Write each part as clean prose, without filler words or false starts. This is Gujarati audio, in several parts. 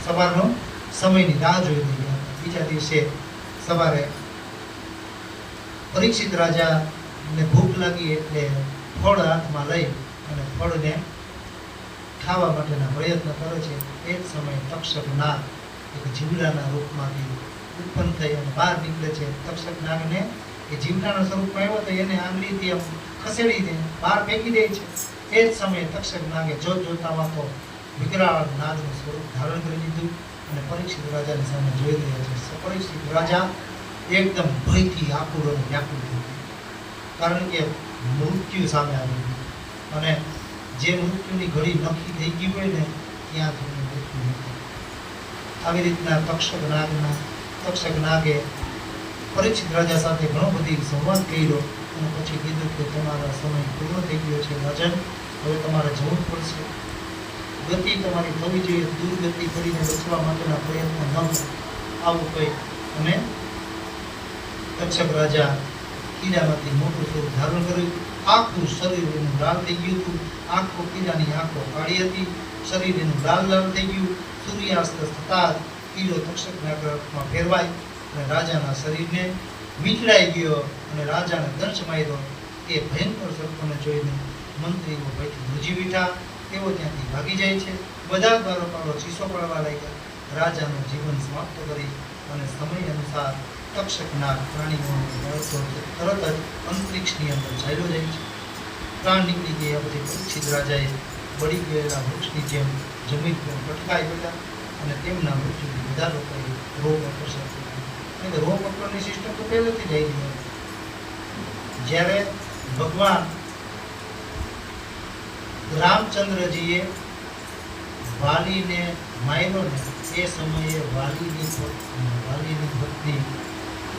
સવારનો સમયની રાહ જોઈ રહ્યા હતા. બીજા દિવસે સવારે પરીક્ષિત રાજાને ભૂખ લાગી એટલે ફળ હાથમાં લઈ અને ફળને ખાવા માટેના પ્રયત્ન કરે છે. એ જ સમયે તક્ષક નાગ એક જીવડાના રૂપમાંથી ઉત્પન્ન થઈ અને બહાર નીકળે છે. તક્ષક નાગને એ જીવડાના સ્વરૂપમાં આવ્યો તો એને આંગળીથી આમ ખસેડીને બહાર ફેંકી દે છે. એ જ સમયે તક્ષક નાગે જોતામાં તો વિકરાળ નાગનું સ્વરૂપ ધારણ કરી લીધું અને પરીક્ષિત રાજાની સામે જોઈ રહ્યા છે. પરીક્ષિત રાજા એકદમ ભયથી આકુળ અને વ્યાકુળ થઈ ગયું, કારણ કે મૃત્યુ સામે આવી ગયું અને જે મૃત્યુની ઘડી નક્કી થઈ ગઈ હોય ને ત્યાં સુધી મૃત્યુ નથી. આવી રીતના તક્ષક નાગે પરીક્ષિત રાજા સાથે ઘણો બધી સંવાદ કર્યો અને પછી કીધું કે તમારો સમય પૂર્ણ થઈ ગયો છે રાજન, હવે તમારે જવું પડશે. ગતિ તમારી થવી જોઈએ, દુર્ગતિ કરીને બચવા માટેના પ્રયત્ન ન કરો, આવું કહી અને તક્ષક રાજા કીડામાંથી મોટું સ્વરૂપ ધારણ કર્યું. આખું શરીર એનું લાલ થઈ ગયું હતું. આંખો કીડાની આંખો કાળી હતી, શરીર એનું લાલ થઈ ગયું. સૂર્યાસ્ત થતાં કીડો તક્ષક નાગમાં ફેરવાય અને રાજાના શરીરને વીંટળાઈ ગયો અને રાજાને દંશ માર્યો. એ ભયંકર સર્પને જોઈને મંત્રીઓ ભયથી ધ્રુજી ઉઠ્યા. તેઓ ત્યાંથી ભાગી જાય છે. બધા દ્વારપાલો ચીસો પાડવા લાગ્યા. રાજાનું જીવન સમાપ્ત કરી અને સમય અનુસાર તક્ષક નાગ પ્રાણીઓને મળતો તરત જ અંતરિક્ષની અંદર ચાલ્યો જાય છે. પ્રાણ નીકળી ગયા પછી પરીક્ષિત રાજાએ બળી ગયેલા વૃક્ષની જેમ જમીન પર પટકાઈ ગયા અને તેમના મૃત્યુથી બધા લોકોએ રોગ અસર થઈ. રોગ અસરની સિસ્ટમ તો પહેલેથી જ આવી ગઈ. જ્યારે ભગવાન રામચંદ્રજીએ વાલીને માર્યો ને એ સમયે વાલીની પત્ની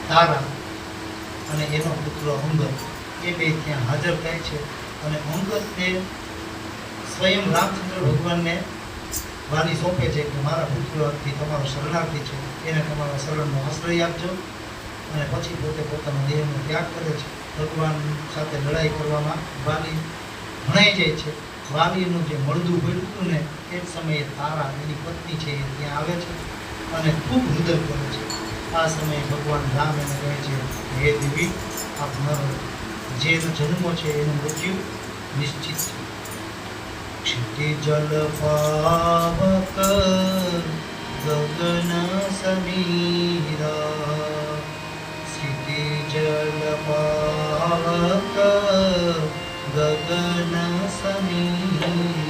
તારા અને એનો પુત્ર અંગદ એ બે ત્યાં હાજર થાય છે અને અંગદને સ્વયં રામચંદ્ર ભગવાનને વાલી સોંપે છે કે મારા પુત્રથી તમારો શરણાર્થી છે, એને તમારા શરણનો આશ્રય આપજો. અને પછી પોતે પોતાનો દેહનો ત્યાગ કરે છે. ભગવાન સાથે લડાઈ કરવામાં વાલી ભણાઈ જાય છે. વાલીનું જે મળદું પડ્યું હતું ને એ જ સમયે તારા એની પત્ની છે એ ત્યાં આવે છે અને ખૂબ રુદન કરે છે. આ સમયે ભગવાન રામ એને કહે છે હે દેવી, આપ જેનો જન્મ છે એનું મૃત્યુ નિશ્ચિત છે. क्षितिजल पावक गगन समीरा, क्षितिजल पावक गगन समीरा।